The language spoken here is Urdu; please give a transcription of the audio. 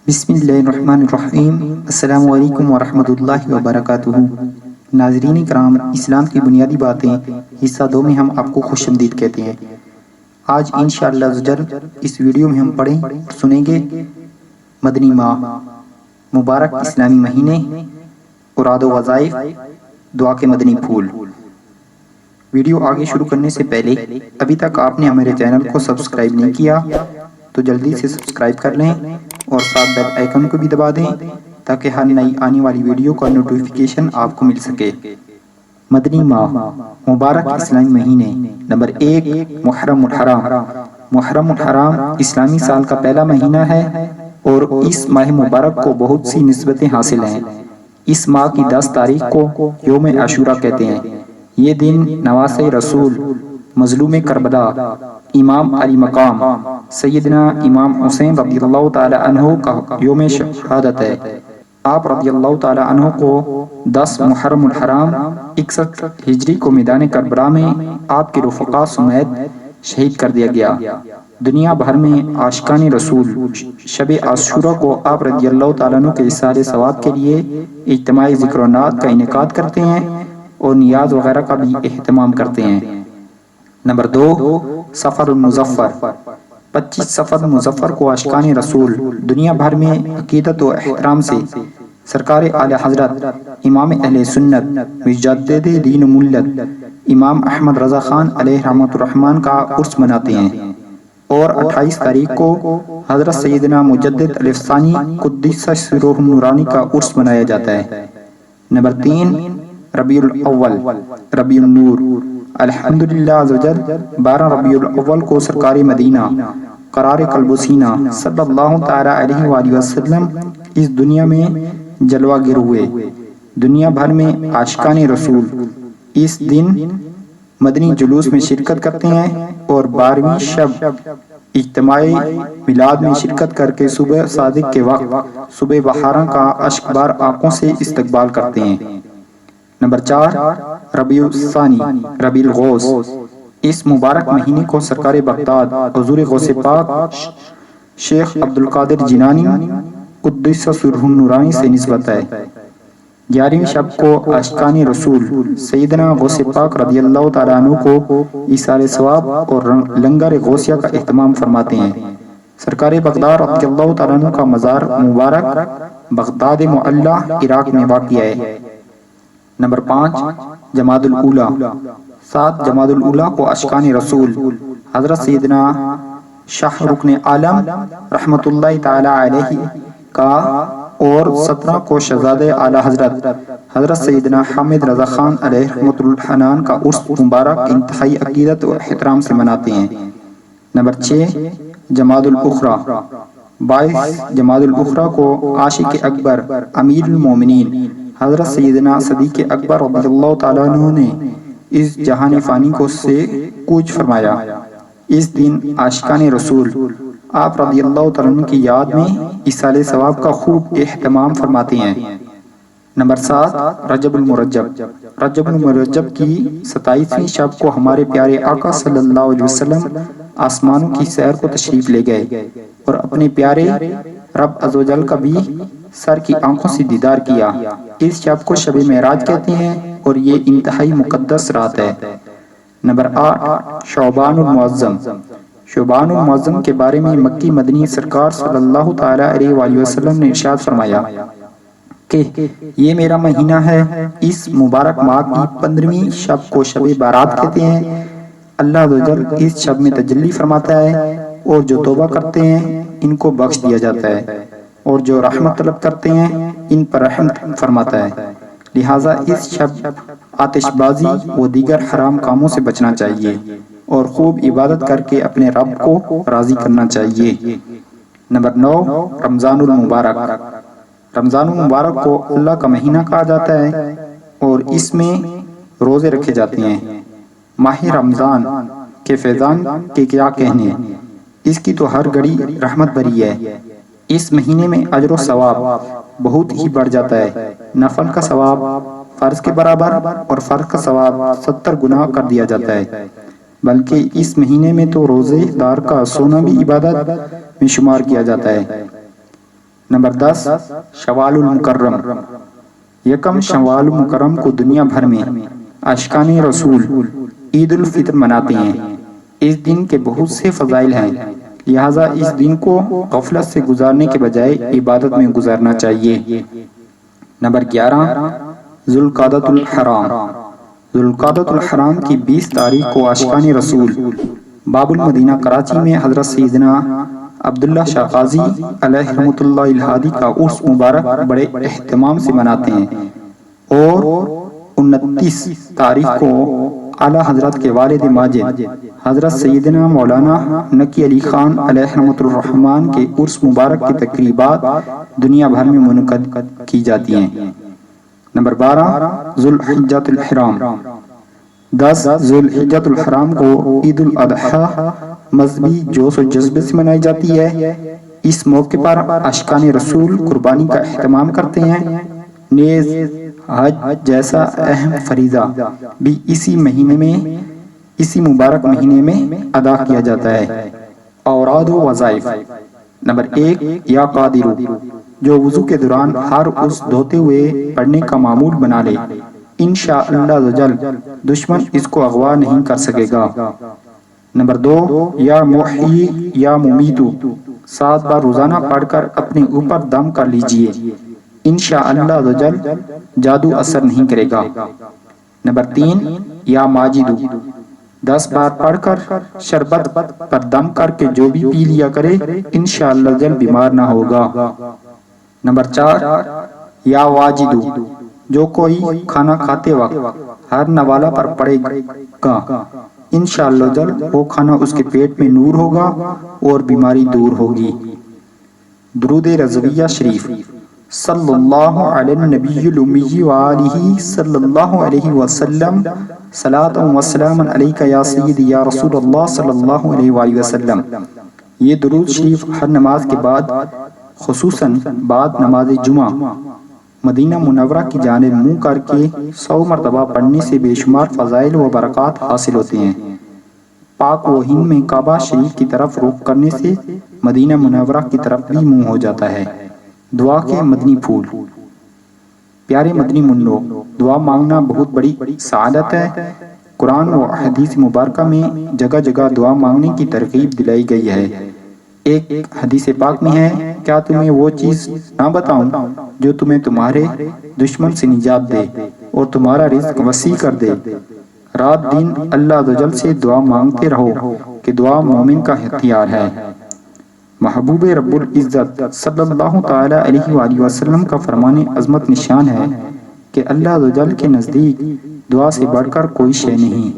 بسم اللہ الرحمن الرحیم۔ السلام علیکم ورحمۃ اللہ وبرکاتہ۔ ناظرین کرام، اسلام کی بنیادی باتیں حصہ 2 میں ہم آپ کو خوش آمدید کہتے ہیں۔ آج انشاءاللہ عزوجل اس ویڈیو میں ہم پڑھیں اور سنیں گے مدنی ماہ، مبارک اسلامی مہینے، اراد و وظائف، دعا کے مدنی پھول۔ ویڈیو آگے شروع کرنے سے پہلے ابھی تک آپ نے ہمارے چینل کو سبسکرائب نہیں کیا تو جلدی سے سبسکرائب کر لیں اور ساتھ بیل آئیکن کو بھی دبا دیں تاکہ ہر نئی آنے والی ویڈیو کا نوٹیفیکیشن آپ کو مل سکے۔ مدنی ماہ، مبارک اسلامی مہینے۔ نمبر 1، محرم الحرام۔ محرم الحرام اسلامی سال کا پہلا مہینہ ہے اور اس ماہ مبارک کو بہت سی نسبتیں حاصل ہیں۔ اس ماہ کی 10 تاریخ کو یوم عاشوراء کہتے ہیں۔ یہ دن نواسۂ رسول، مظلوم کربلا، امام علی مقام، سیدنا امام حسین رضی اللہ تعالی عنہ کا یوم شہادت ہے۔ آپ رضی اللہ تعالی عنہ کو 10 محرم الحرام 61 ہجری کو میدان کربلا میں آپ کے رفقا سمیت شہید کر دیا گیا۔ دنیا بھر میں عاشقان رسول شب عاشوراء کو آپ رضی اللہ تعالیٰ عنہ کے ایصال ثواب کے لیے اجتماعی ذکر و نعت کا انعقاد کرتے ہیں اور نیاز وغیرہ کا بھی اہتمام کرتے ہیں۔ نمبر 2، صفر المظفر۔ 25 صفر مظفر کو عاشقان رسول دنیا بھر میں عقیدت و احترام سے سرکار اعلی حضرت امام اہل سنت مجدد دین و ملت امام احمد رضا خان علیہ رحمۃ الرحمن کا عرس مناتے ہیں، اور 28 تاریخ کو حضرت سیدنا مجدد الف ثانی قدس سرہ النورانی کا عرس منایا جاتا ہے۔ نمبر 3، ربیع الاول، ربیع النور۔ الحمدللہ عزوجل 12 ربیع الاول کو سرکار مدینہ قرار قلب و سینہ صلی اللہ تعالی علیہ وآلہ وسلم اس دنیا میں جلوہ گر ہوئے۔ دنیا بھر میں عاشقان رسول اس دن مدنی جلوس میں شرکت کرتے ہیں اور 12ویں شب اجتماعی میلاد میں شرکت کر کے صبح صادق کے وقت صبح بہاراں کا اشک بار آنکھوں سے استقبال کرتے ہیں۔ نمبر 4، ربیع الثانی، ربیع الغوث۔ اس مبارک مہینے کو سرکار بغداد حضور غوث پاک شیخ عبدالقادر جیلانی قدس سرہ النورانی سے نسبت ہے۔ 11ویں شب کو عاشقان رسول سیدنا غوث پاک رضی اللہ تعالیٰ عنہ کو ایصال ثواب اور لنگر غوثیہ کا اہتمام فرماتے ہیں۔ سرکار بغداد رضی اللہ تعالیٰ عنہ کا مزار مبارک بغداد معلیٰ عراق میں واقع ہے۔ نمبر 5، جمادی الاولیٰ۔ 7 جمادی الاولیٰ کو عاشقان رسول حضرت سیدنا شاہ رکن عالم رحمۃ اللہ تعالی علیہ کا اور 17 کو شہزادہ اعلی حضرت حضرت سیدنا حامد رضا خان علیہ رحمۃ الحنان کا عرس مبارک انتہائی عقیدت و احترام سے مناتے ہیں۔ نمبر 6، جمادی الاخری۔ 22 جمادی الاخری کو عاشق اکبر امیر المومنین حضرت سیدنا صدیق اکبر رضی اللہ تعالیٰ عنہ نے اس جہان فانی کو سے کوچ فرمایا۔ اس دن عاشقان رسول آپ رضی اللہ تعالیٰ عنہ کی یاد میں ایصال ثواب کا خوب اہتمام فرماتے ہیں۔ نمبر 7، رجب المرجب۔ رجب المرجب کی 27ویں شب کو ہمارے پیارے آقا صلی اللہ علیہ وسلم آسمانوں کی سیر کو تشریف لے گئے اور اپنے پیارے رب عزوجل کا بھی سر کی آنکھوں سے دیدار کیا۔ اس شب کو شب معراج کہتے ہیں اور یہ انتہائی مقدس رات ہے۔ نمبر 8، شعبان المعظم۔ شعبان المعظم کے بارے میں مکی مدنی سرکار صلی اللہ تعالی علیہ وآلہ وسلم نے ارشاد فرمایا کہ یہ میرا مہینہ ہے۔ اس مبارک ماہ کی 15ویں شب کو شب بارات کہتے ہیں۔ اللہ عزوجل اس شب میں تجلی فرماتا ہے اور جو توبہ کرتے ہیں ان کو بخش دیا جاتا ہے، اور جو رحمت طلب کرتے ہیں ان پر رحم فرماتا ہے۔ لہٰذا اس شب آتش بازی و دیگر حرام کاموں سے بچنا چاہیے اور خوب عبادت کر کے اپنے رب کو راضی کرنا چاہیے۔ نمبر 9، رمضان المبارک۔ رمضان المبارک کو اللہ کا مہینہ کہا جاتا ہے اور اس میں روزے رکھے جاتے ہیں۔ ماہ رمضان کے فیضان کے کیا کہنے، اس کی تو ہر گھڑی رحمت بھری ہے۔ اس مہینے میں اجر و ثواب بہت ہی بڑھ جاتا ہے۔ نفل کا ثواب فرض کے برابر اور فرض کا ثواب 70 گنا کر دیا جاتا ہے، بلکہ اس مہینے میں تو روزے دار کا سونا بھی عبادت میں شمار کیا جاتا ہے۔ نمبر 10 شوال المکرم، یکم شوال المکرم کو دنیا بھر میں عاشقان رسول عید الفطر مناتے ہیں۔ اس دن کے بہت سے فضائل ہیں، لہٰذا اس دن کو غفلت سے گزارنے کے بجائے عبادت میں گزارنا چاہیے۔ نمبر 11 ذوالقعدۃ الحرام، ذوالقعدۃ الحرام کی 20 تاریخ کو عاشقان رسول باب المدینہ کراچی میں حضرت سیدنا عبداللہ شاہ قاضی علیہ رحمۃ اللہ الہادی کا عرس مبارک بڑے اہتمام سے مناتے ہیں، اور 29 تاریخ کو اعلیٰ حضرت کے والد ماجد حضرت سیدنا مولانا نقی علی خان علیہ رحمۃ الرحمان کے عرس مبارک کی تقریبات دنیا بھر میں منعقد کی جاتی ہیں۔ نمبر 12 ذوالحجۃ الحرام، 10 ذوالحجۃ الحرام کو عید الاضحیٰ مذہبی جوش و جذبے سے منائی جاتی ہے۔ اس موقع پر عاشقان رسول قربانی کا اہتمام کرتے ہیں، نیز حج جیسا اہم فریضہ بھی اسی مبارک مہینے میں ادا کیا جاتا ہے۔ اوراد و وظائف، نمبر 1 یا قادر، جو وضو کے دوران ہر عضو دھوتے ہوئے پڑھنے کا معمول بنا لے، انشاءاللہ عزوجل دشمن اس کو اغوا نہیں کر سکے گا۔ نمبر 2 یا محیی یا ممیتو، 7 بار روزانہ پڑھ کر اپنے اوپر دم کر لیجئے، انشاءاللہ عزوجل جادو اثر نہیں کرے گا۔ نمبر 3 یا ماجدو، 10 بار پڑھ کر شربت پر دم کر کے جو بھی پی لیا کرے، انشاءاللہ عزوجل بیمار نہ ہوگا۔ نمبر 4 یا واجدو، جو کوئی کھانا کھاتے وقت ہر نوالہ پر پڑے گا، انشاءاللہ عزوجل وہ کھانا اس کے پیٹ میں نور ہوگا اور بیماری دور ہوگی۔ درود رضویہ شریف، صلی اللہ علی النبی الامی وآلہ صلی اللہ علیہ وسلم، صلاۃ و سلام علیک یا سیدی یا رسول اللہ صلی اللہ علیہ وآلہ وسلم۔ یہ درود شریف ہر نماز کے بعد، خصوصاً بعد نماز جمعہ، مدینہ منورہ کی جانب منہ کر کے 100 مرتبہ پڑھنے سے بے شمار فضائل و برکات حاصل ہوتے ہیں۔ پاک و ہند میں کعبہ شریف کی طرف رخ کرنے سے مدینہ منورہ کی طرف بھی منہ ہو جاتا ہے۔ دعا کے مدنی پھول، پیارے مدنی منو، دعا مانگنا بہت بڑی سعادت ہے۔ قرآن و حدیث مبارکہ میں جگہ جگہ دعا مانگنے کی ترغیب دلائی گئی ہے۔ ایک حدیث پاک میں ہے، کیا تمہیں وہ چیز نہ بتاؤں جو تمہیں تمہارے دشمن سے نجات دے اور تمہارا رزق وسیع کر دے۔ رات دن اللہ عزوجل سے دعا مانگتے رہو کہ دعا مومن کا ہتھیار ہے۔ محبوب رب العزت صلی اللہ تعالی علیہ وآلہ وسلم کا فرمان عظمت نشان ہے کہ اللہ عزوجل کے نزدیک دعا سے بڑھ کر کوئی شے نہیں۔